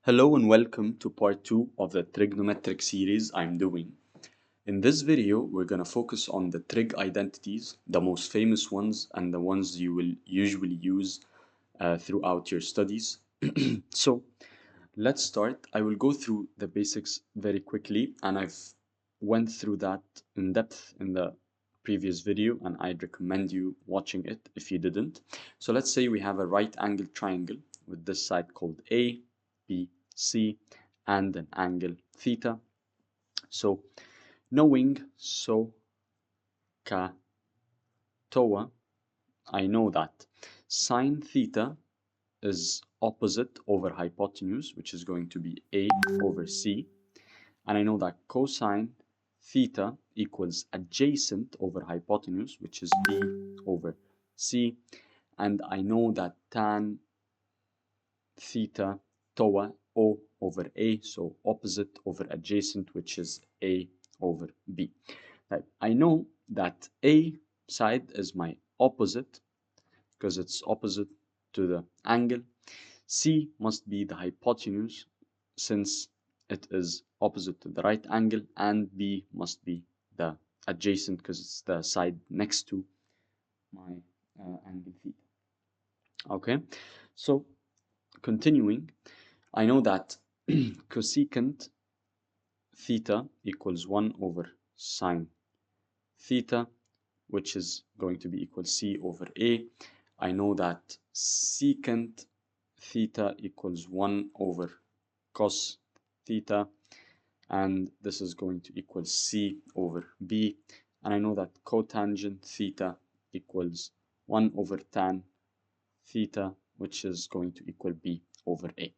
Hello and welcome to part 2 of the trigonometric series I'm doing. In this video, we're going to focus on the trig identities, the most famous ones and the ones you will usually use throughout your studies. So let's start. I will go through the basics very quickly, and I've went through that in depth in the previous video, and I'd recommend you watching it if you didn't. So let's say we have a right angled triangle with this side called A, B, C, and an angle theta. So knowing ka toa, I know that sine theta is opposite over hypotenuse, which is going to be A over C. And I know that cosine theta equals adjacent over hypotenuse, which is B over C. And I know that tan theta toa O over A, so opposite over adjacent, which is A over B. Right. I know that A side is my opposite because it's opposite to the angle. C must be the hypotenuse since it is opposite to the right angle, and B must be the adjacent because it's the side next to my angle theta. Okay, so continuing, I know that cosecant theta equals 1 over sine theta, which is going to be equal C over A. I know that secant theta equals 1 over cos theta, and this is going to equal C over B. And I know that cotangent theta equals 1 over tan theta, which is going to equal B over A.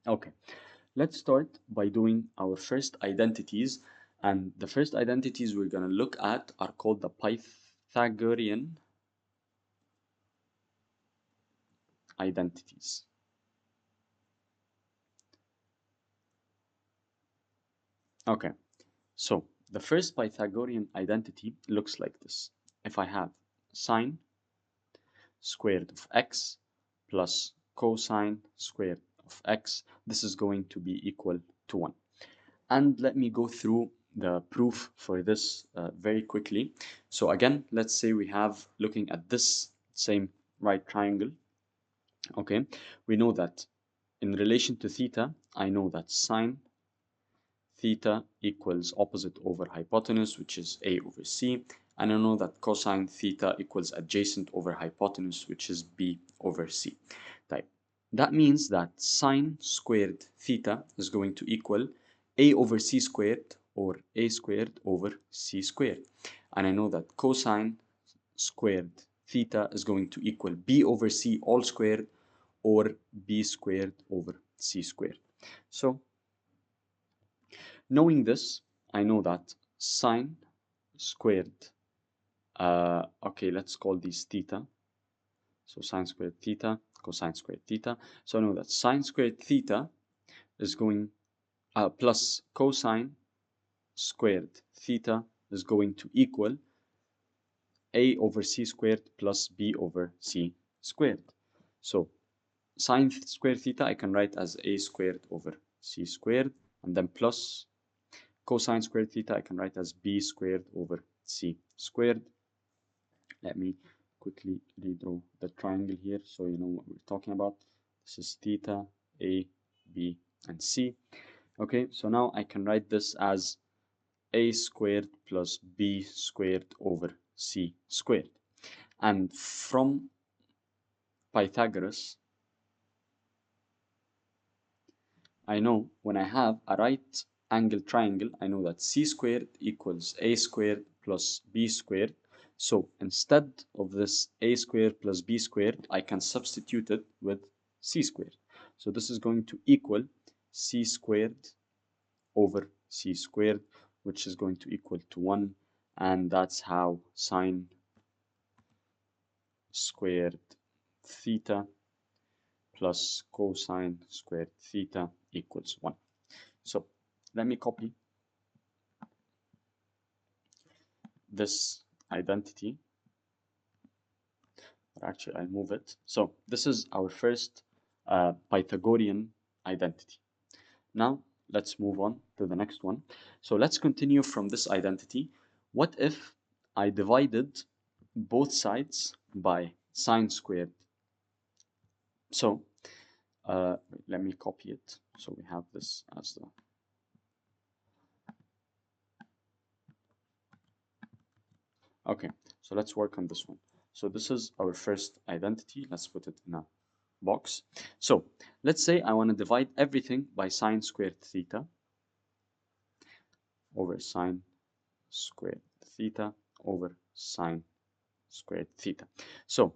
Okay, let's start by doing our first identities. And the first identities we're going to look at are called the Pythagorean identities. Okay, so the first Pythagorean identity looks like this. If I have sine squared of x plus cosine squared of x, this is going to be equal to 1. And let me go through the proof for this very quickly. So again, let's say we have, looking at this same right triangle, okay, we know that in relation to theta, I know that sine theta equals opposite over hypotenuse, which is A over C. And I know that cosine theta equals adjacent over hypotenuse, which is B over C. Type. That means that sine squared theta is going to equal A over C squared, or A squared over C squared. And I know that cosine squared theta is going to equal B over C all squared, or B squared over C squared. So knowing this, I know that sine squared, okay, let's call these theta. So sine squared theta, cosine squared theta. So I know that sine squared theta is going, plus cosine squared theta is going to equal A over C squared plus B over C squared. So sine squared theta I can write as A squared over C squared, and then plus cosine squared theta I can write as B squared over C squared. Let me quickly redraw the triangle here so you know what we're talking about. This is theta, A, B, and C. Okay, so now I can write this as A squared plus B squared over C squared. And from Pythagoras, I know when I have a right angle triangle, I know that C squared equals A squared plus B squared. So instead of this A squared plus B squared, I can substitute it with C squared. So this is going to equal C squared over C squared, which is going to equal to 1. And that's how sine squared theta plus cosine squared theta equals 1. So let me copy this identity, or actually I'll move it. So this is our first Pythagorean identity. Now let's move on to the next one. So let's continue from this identity. What if I divided both sides by sine squared? So let me copy it. So we have this as the okay. So let's work on this one. So this is our first identity. Let's put it in a box. So let's say I want to divide everything by sine squared theta over sine squared theta over sine squared theta. So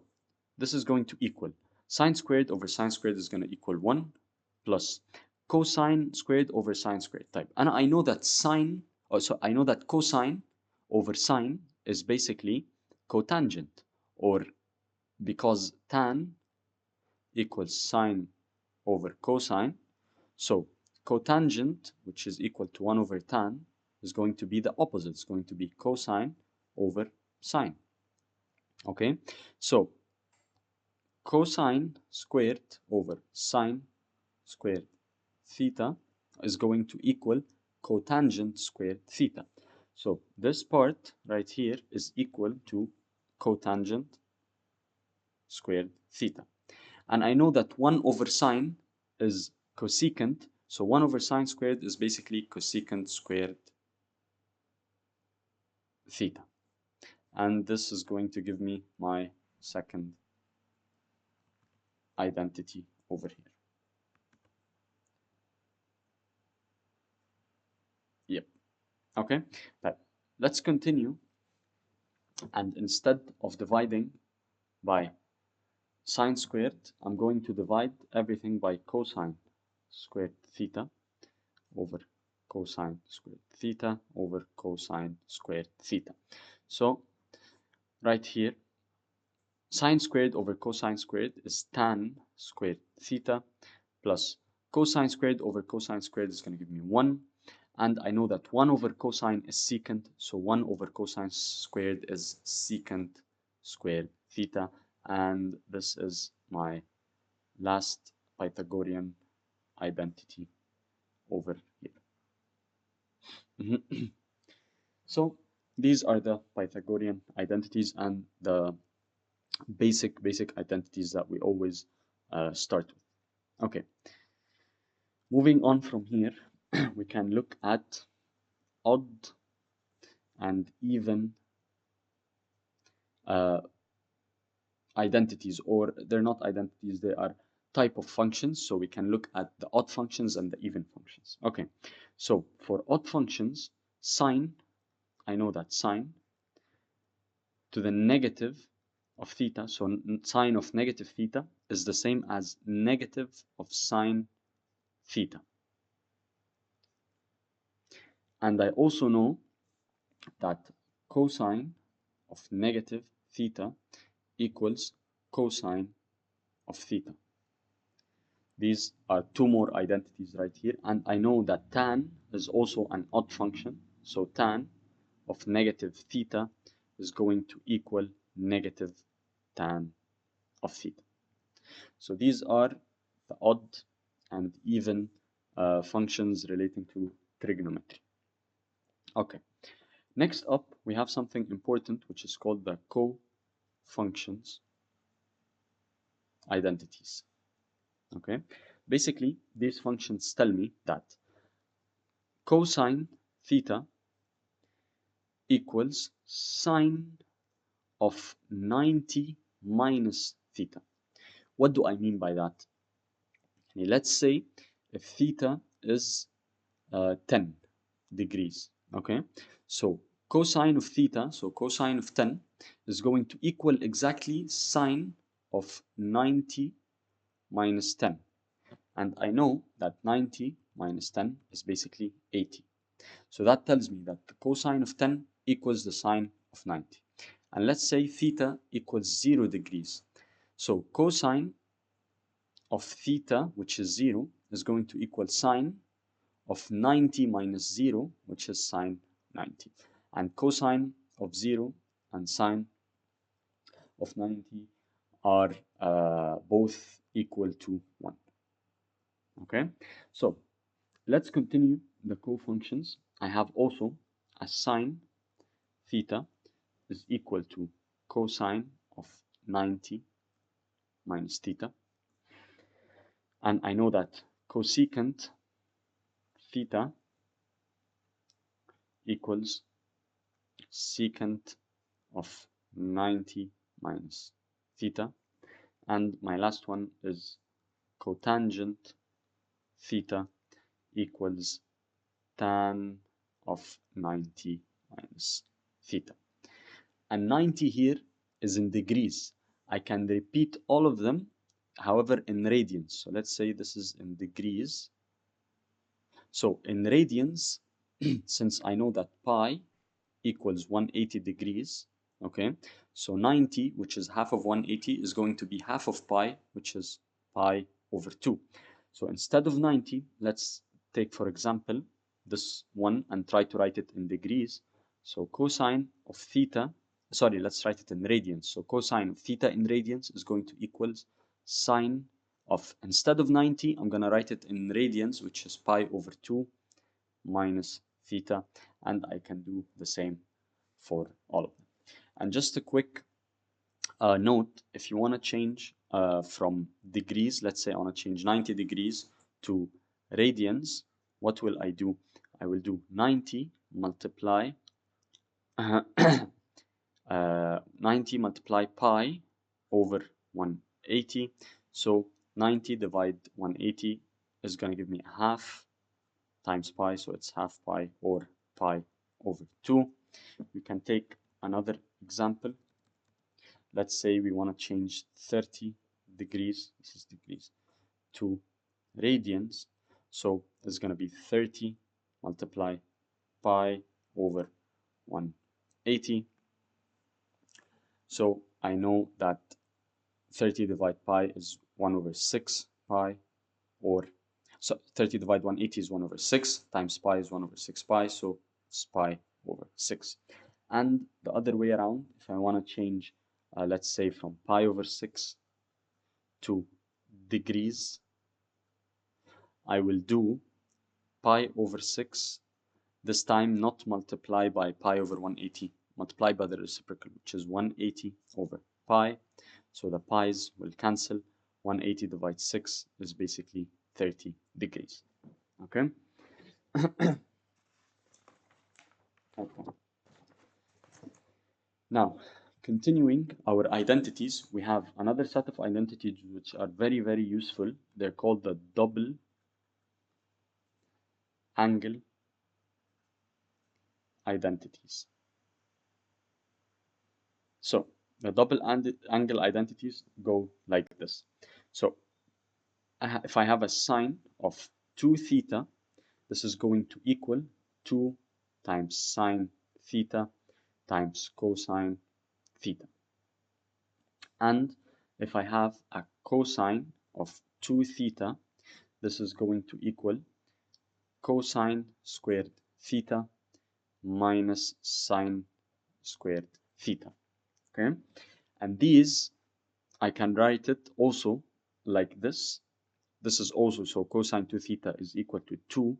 this is going to equal sine squared over sine squared is going to equal 1 plus cosine squared over sine squared type. And I know that I know that cosine over sine is basically cotangent, or because tan equals sine over cosine, so cotangent, which is equal to 1 over tan, is going to be the opposite. It's going to be cosine over sine. Okay, so cosine squared over sine squared theta is going to equal cotangent squared theta. So this part right here is equal to cotangent squared theta. And I know that 1 over sine is cosecant, so 1 over sine squared is basically cosecant squared theta. And this is going to give me my second identity over here. Yep. Okay, but let's continue. And instead of dividing by sine squared, I'm going to divide everything by cosine squared theta over cosine squared theta over cosine squared theta. So right here, sine squared over cosine squared is tan squared theta plus cosine squared over cosine squared is going to give me 1. And I know that 1 over cosine is secant, so 1 over cosine squared is secant squared theta. And this is my last Pythagorean identity over here. So these are the Pythagorean identities and the basic identities that we always start with. Okay, moving on from here, we can look at odd and even identities, or they're not identities, they are type of functions. So we can look at the odd functions and the even functions. Okay, so for odd functions, sine, I know that sine to the negative of theta, so sine of negative theta is the same as negative of sine theta. And I also know that cosine of negative theta equals cosine of theta. These are two more identities right here. And I know that tan is also an odd function. So tan of negative theta is going to equal negative tan of theta. So these are the odd and even functions relating to trigonometry. Okay, next up we have something important which is called the co-functions identities. Okay, basically these functions tell me that cosine theta equals sine of 90 minus theta. What do I mean by that? Let's say if theta is 10 degrees, okay? So cosine of theta, so cosine of 10 is going to equal exactly sine of 90 minus 10. And I know that 90 minus 10 is basically 80. So that tells me that the cosine of 10 equals the sine of 90. And let's say theta equals 0 degrees. So cosine of theta, which is 0, is going to equal sine of 90 minus 0, which is sine 90. And cosine of 0 and sine of 90 are both equal to 1. Okay? Okay, so let's continue the co-functions. I have also a sine theta is equal to cosine of 90 minus theta. And I know that cosecant theta equals secant of 90 minus theta. And my last one is cotangent theta equals tan of 90 minus theta. And 90 here is in degrees. I can repeat all of them, however, in radians. So let's say this is in degrees. So in radians, since I know that pi equals 180 degrees, okay, so 90, which is half of 180, is going to be half of pi, which is pi over 2. So instead of 90, let's take, for example, this one and try to write it in degrees. So cosine of theta, sorry, let's write it in radians. So cosine of theta in radians is going to equal sine of, instead of 90, I'm going to write it in radians, which is pi over 2 minus theta, and I can do the same for all of them. And just a quick note, if you want to change from degrees, let's say I want to change 90 degrees to radians, what will I do? I will do 90 multiply 90 multiply pi over 180. So 90 divide 180 is going to give me half times pi, so it's half pi or pi over 2. We can take another example. Let's say we want to change 30 degrees, this is degrees, to radians. So it's going to be 30 multiply pi over 180. So I know that 30 divided pi is 1 over 6 pi, or so 30 divided 180 is 1 over 6, times pi is 1 over 6 pi, so it's pi over 6. And the other way around, if I want to change, let's say from pi over 6 to degrees, I will do pi over 6, this time not multiply by pi over 180, multiply by the reciprocal, which is 180 over pi. So the pi's will cancel. 180 divided 6 is basically 30 degrees. Okay? Okay. Now, continuing our identities, we have another set of identities which are very, very useful. They're called the double angle identities. So the double angle identities go like this. So if I have a sine of 2 theta, this is going to equal 2 times sine theta times cosine theta. And if I have a cosine of 2 theta, this is going to equal cosine squared theta minus sine squared theta. Okay, and these I can write it also like this. This is also, so cosine 2 theta is equal to 2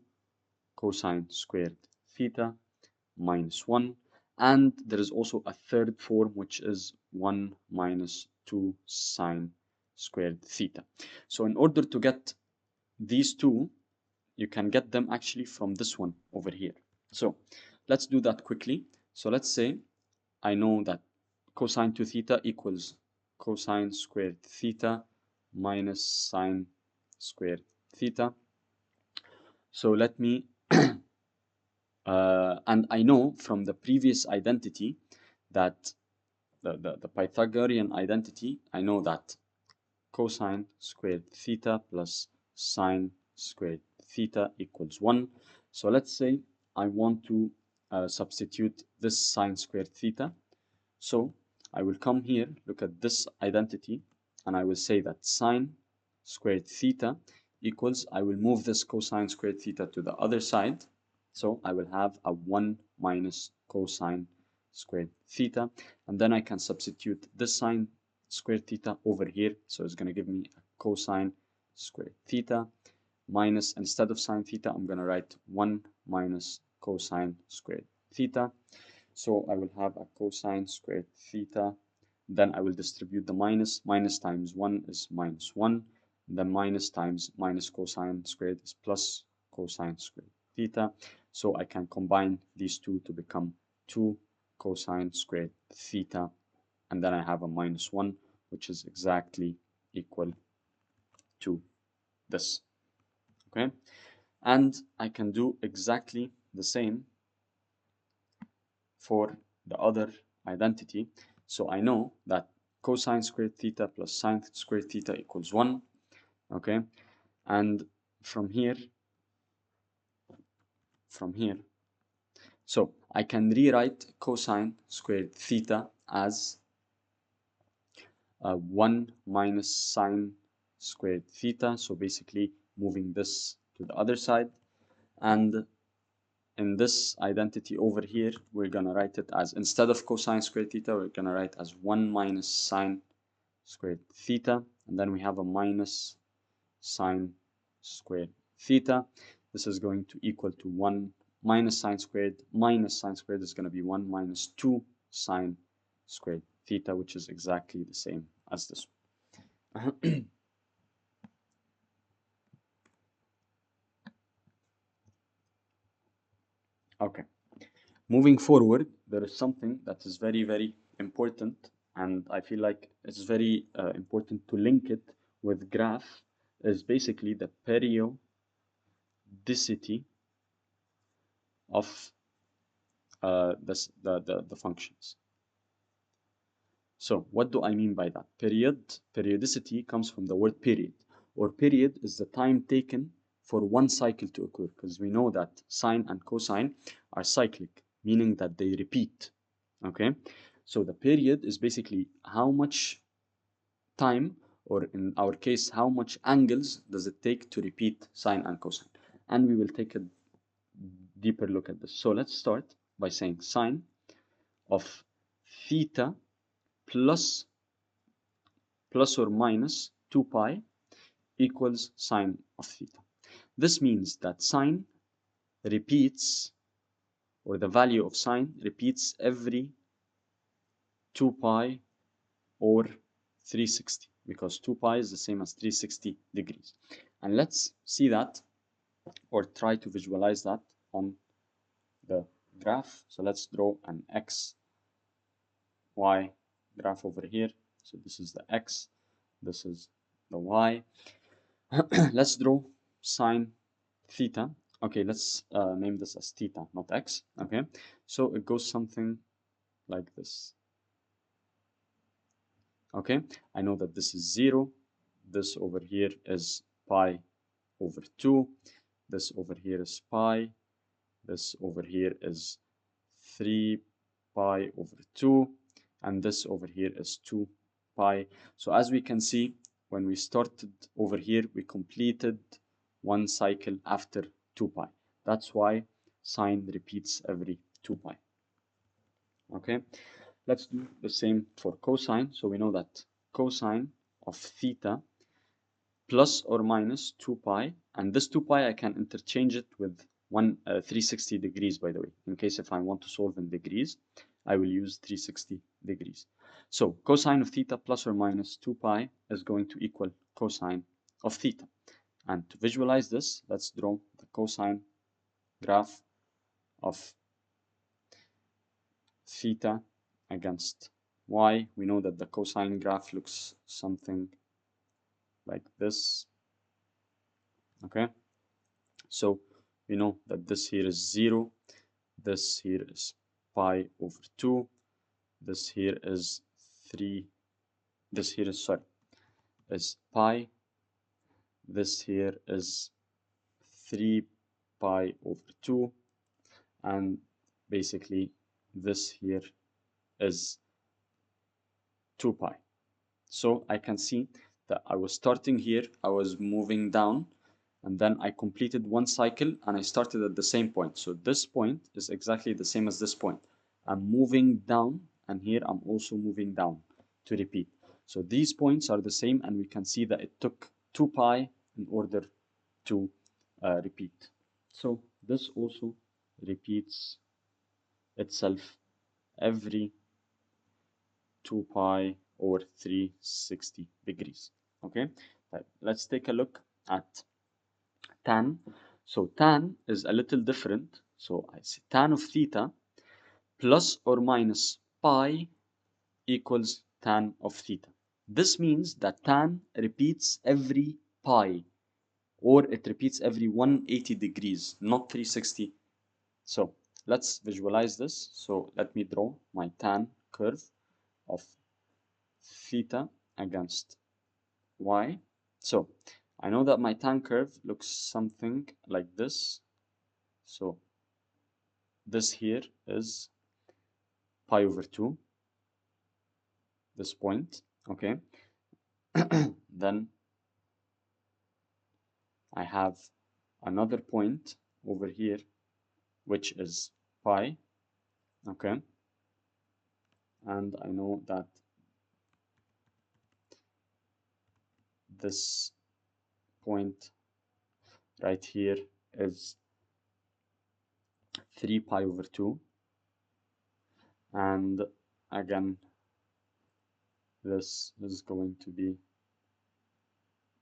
cosine squared theta minus 1. And there is also a third form, which is 1 minus 2 sine squared theta. So in order to get these two, you can get them actually from this one over here. So let's do that quickly. So let's say I know that cosine 2 theta equals cosine squared theta minus sine squared theta. So let me, and I know from the previous identity that the Pythagorean identity, I know that cosine squared theta plus sine squared theta equals 1. So let's say I want to substitute this sine squared theta. So I will come here, look at this identity, and I will say that sine squared theta equals, I will move this cosine squared theta to the other side. So I will have a 1 minus cosine squared theta. And then I can substitute this sine squared theta over here. So it's going to give me a cosine squared theta minus, instead of sine theta, I'm going to write 1 minus cosine squared theta. So I will have a cosine squared theta. Then I will distribute the minus. Minus times 1 is minus 1. Then minus times minus cosine squared is plus cosine squared theta. So I can combine these two to become 2 cosine squared theta. And then I have a minus 1, which is exactly equal to this. Okay? And I can do exactly the same for the other identity. So I know that cosine squared theta plus sine squared theta equals 1. Okay? And from here, so I can rewrite cosine squared theta as 1 minus sine squared theta. So basically moving this to the other side. And in this identity over here, we're going to write it as, instead of cosine squared theta, we're going to write as 1 minus sine squared theta. And then we have a minus sine squared theta. This is going to equal to 1 minus sine squared is going to be 1 minus 2 sine squared theta, which is exactly the same as this one. Okay. Moving forward, there is something that is very, very important, and I feel like it's very important to link it with graph, is basically the periodicity of the functions. So what do I mean by that? Periodicity comes from the word period, or period is the time taken for one cycle to occur, because we know that sine and cosine are cyclic, meaning that they repeat. Okay, so the period is basically how much time, or in our case, how much angles does it take to repeat sine and cosine. And we will take a deeper look at this. So let's start by saying sine of theta plus or minus 2 pi equals sine of theta. This means that sine repeats, or the value of sine repeats every 2 pi or 360, because 2 pi is the same as 360 degrees. And let's see that, or try to visualize that on the graph. So let's draw an x, y graph over here. So this is the x, this is the y. Let's draw sine theta. Okay, let's name this as theta, not x. Okay, so it goes something like this. Okay, I know that this is 0. This over here is pi over 2. This over here is pi. This over here is 3 pi over 2. And this over here is 2 pi. So as we can see, when we started over here, we completed one cycle after 2 pi. That's why sine repeats every 2 pi. Okay, let's do the same for cosine. So we know that cosine of theta plus or minus 2 pi, and this 2 pi I can interchange it with 360 degrees, by the way. In case if I want to solve in degrees, I will use 360 degrees. So cosine of theta plus or minus 2 pi is going to equal cosine of theta. And to visualize this, let's draw the cosine graph of theta against y. We know that the cosine graph looks something like this. Okay, so we know that this here is 0, this here is pi over 2, this here is 3, this here is, sorry, is pi, this here is 3 pi over 2, and basically this here is 2 pi. So I can see that I was starting here, I was moving down, and then I completed one cycle and I started at the same point. So this point is exactly the same as this point. I'm moving down, and here I'm also moving down to repeat. So these points are the same, and we can see that it took 2 pi in order to repeat. So this also repeats itself every 2 pi or 360 degrees. Okay, let's take a look at tan. So tan is a little different. So I say tan of theta plus or minus pi equals tan of theta. This means that tan repeats every pi, or it repeats every 180 degrees, not 360. So let's visualize this. So let me draw my tan curve of theta against y. So I know that my tan curve looks something like this. So this here is pi over 2, this point, okay? Then I have another point over here, which is pi, okay? And I know that this point right here is 3 pi over 2. And again, this is going to be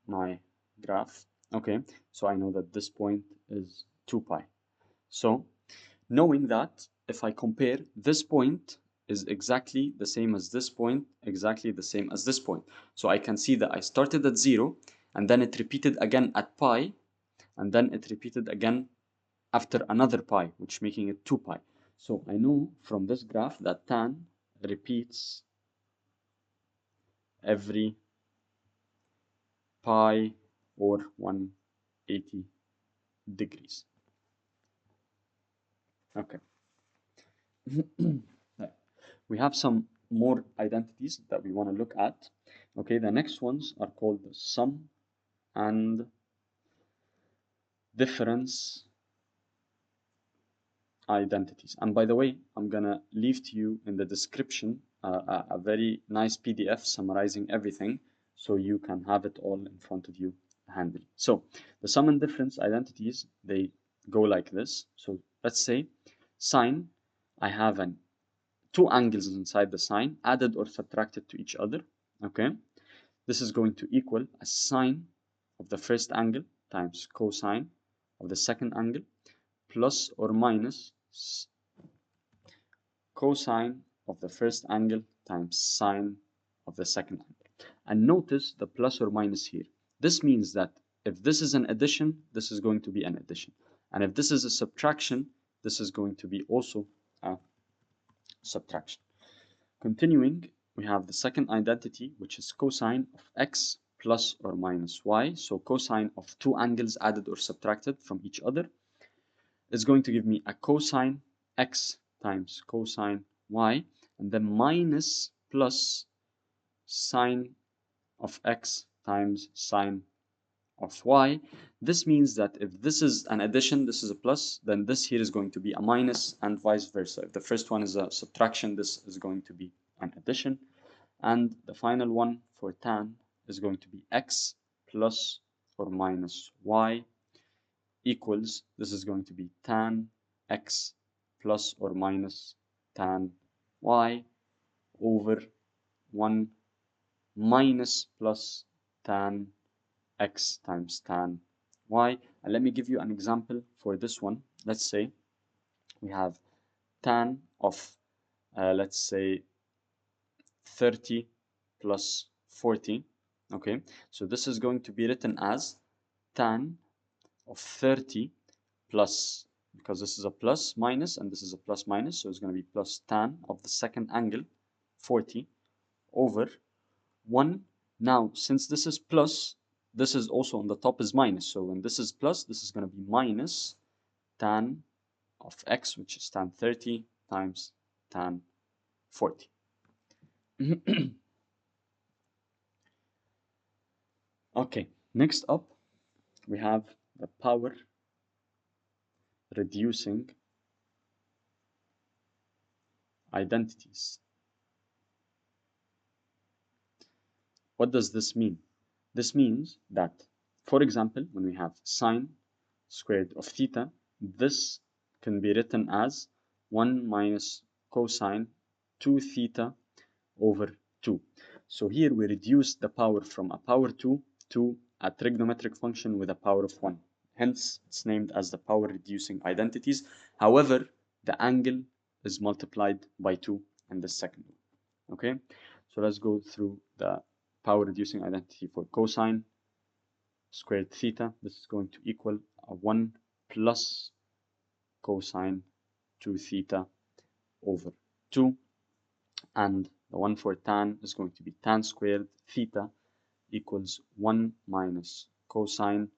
my graph. Okay, so I know that this point is 2 pi. So knowing that, if I compare, this point is exactly the same as this point, exactly the same as this point. So I can see that I started at 0, and then it repeated again at pi, and then it repeated again after another pi, which making it 2 pi. So I know from this graph that tan repeats every pi or 180 degrees. Okay. We have some more identities that we want to look at. Okay, the next ones are called the sum and difference identities. And by the way, I'm gonna leave to you in the description a very nice PDF summarizing everything, so you can have it all in front of you handy. So the sum and difference identities, they go like this. So let's say sine, I have two angles inside the sine added or subtracted to each other. Okay, this is going to equal a sine of the first angle times cosine of the second angle plus or minus cosine of the first angle times sine of the second angle. And notice the plus or minus here. This means that if this is an addition, this is going to be an addition. And if this is a subtraction, this is going to be also a subtraction. Continuing, we have the second identity, which is cosine of x plus or minus y. So cosine of two angles added or subtracted from each other is going to give me a cosine x times cosine y, and then minus plus sine of x times sine of y. This means that if this is an addition, this is a plus, then this here is going to be a minus, and vice versa. If the first one is a subtraction, this is going to be an addition. And the final one for tan is going to be x plus or minus y equals, this is going to be tan x plus or minus tan y over 1 minus plus tan x times tan y. And let me give you an example for this one. Let's say we have tan of, let's say, 30 plus 40. Okay, so this is going to be written as tan of 30 plus, because this is a plus minus and this is a plus minus, so it's going to be plus tan of the second angle 40 over 1. Now since this is plus, this is also on the top is minus, so when this is plus, this is going to be minus tan of x, which is tan 30 times tan 40. Okay, next up we have the power reducing identities. What does this mean? This means that, for example, when we have sine squared of theta, this can be written as 1 minus cosine 2 theta over 2. So here we reduce the power from a power 2 to a trigonometric function with a power of 1. Hence, it's named as the power reducing identities. However, the angle is multiplied by 2 in the second one. Okay, so let's go through the power reducing identity for cosine squared theta. This is going to equal a 1 plus cosine 2 theta over 2. And the one for tan is going to be tan squared theta equals 1 minus cosine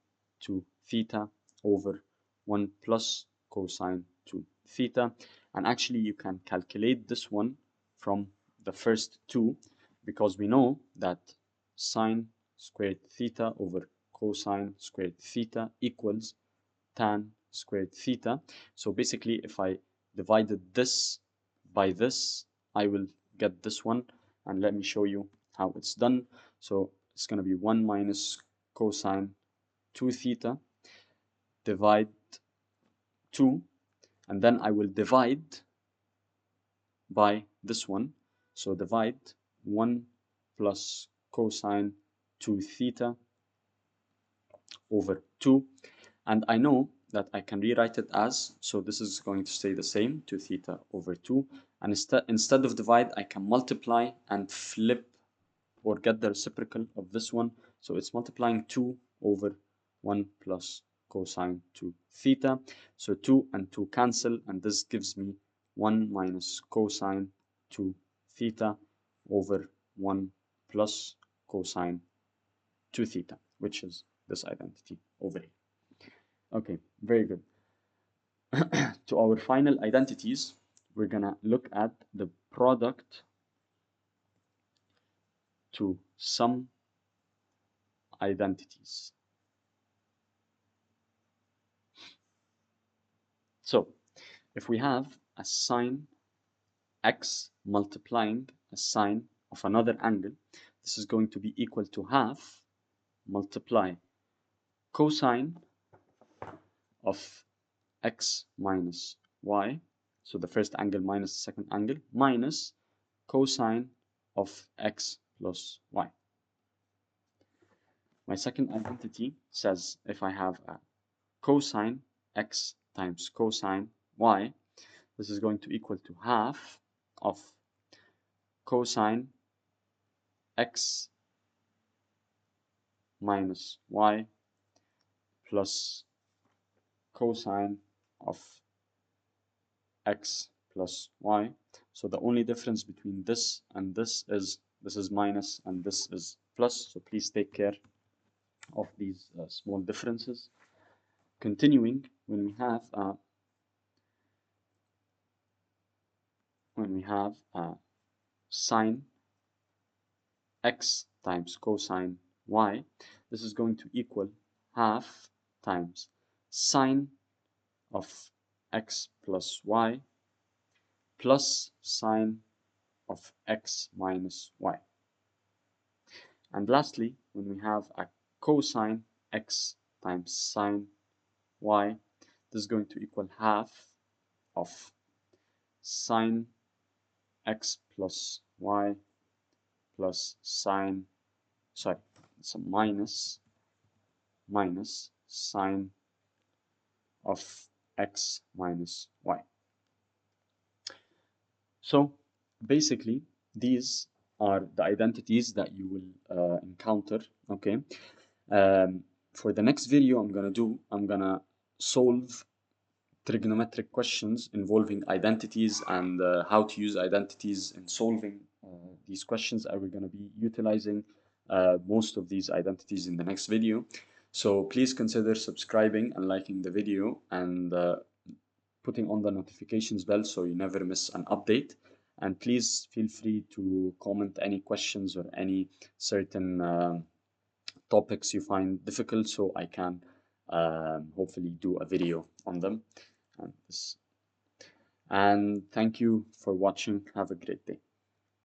2 theta over 1 plus cosine 2 theta. And actually you can calculate this one from the first two, because we know that sine squared theta over cosine squared theta equals tan squared theta. So basically if I divided this by this, I will get this one, and let me show you how it's done. So it's going to be 1 minus cosine 2 theta divide 2, and then I will divide by this one. So divide 1 plus cosine 2 theta over 2, and I know that I can rewrite it as, so this is going to stay the same, 2 theta over 2, and instead of divide I can multiply and flip or get the reciprocal of this one. So it's multiplying 2 over 1 plus cosine 2 theta. So 2 and 2 cancel, and this gives me 1 minus cosine 2 theta over 1 plus cosine 2 theta, which is this identity over here. Okay, very good. To our final identities, we're gonna look at the product to some identities. So if we have a sine x multiplying a sine of another angle, this is going to be equal to half multiply cosine of x minus y, so the first angle minus the second angle, minus cosine of x plus y. My second identity says if I have a cosine x times cosine y, this is going to equal to half of cosine x minus y plus cosine of x plus y. So the only difference between this and this is minus and this is plus, so please take care of these small differences. Continuing, when we have sine x times cosine y, this is going to equal half times sine of x plus y plus sine of x minus y. And lastly, when we have a cosine x times sine y, this is going to equal half of sine x plus y plus sine, sorry, it's a minus sine of x minus y. So basically these are the identities that you will encounter. Okay, for the next video I'm gonna solve trigonometric questions involving identities and how to use identities in solving these questions. And we're going to be utilizing most of these identities in the next video. So please consider subscribing and liking the video and putting on the notifications bell so you never miss an update. And please feel free to comment any questions or any certain topics you find difficult, so I can hopefully do a video on them. And thank you for watching. Have a great day.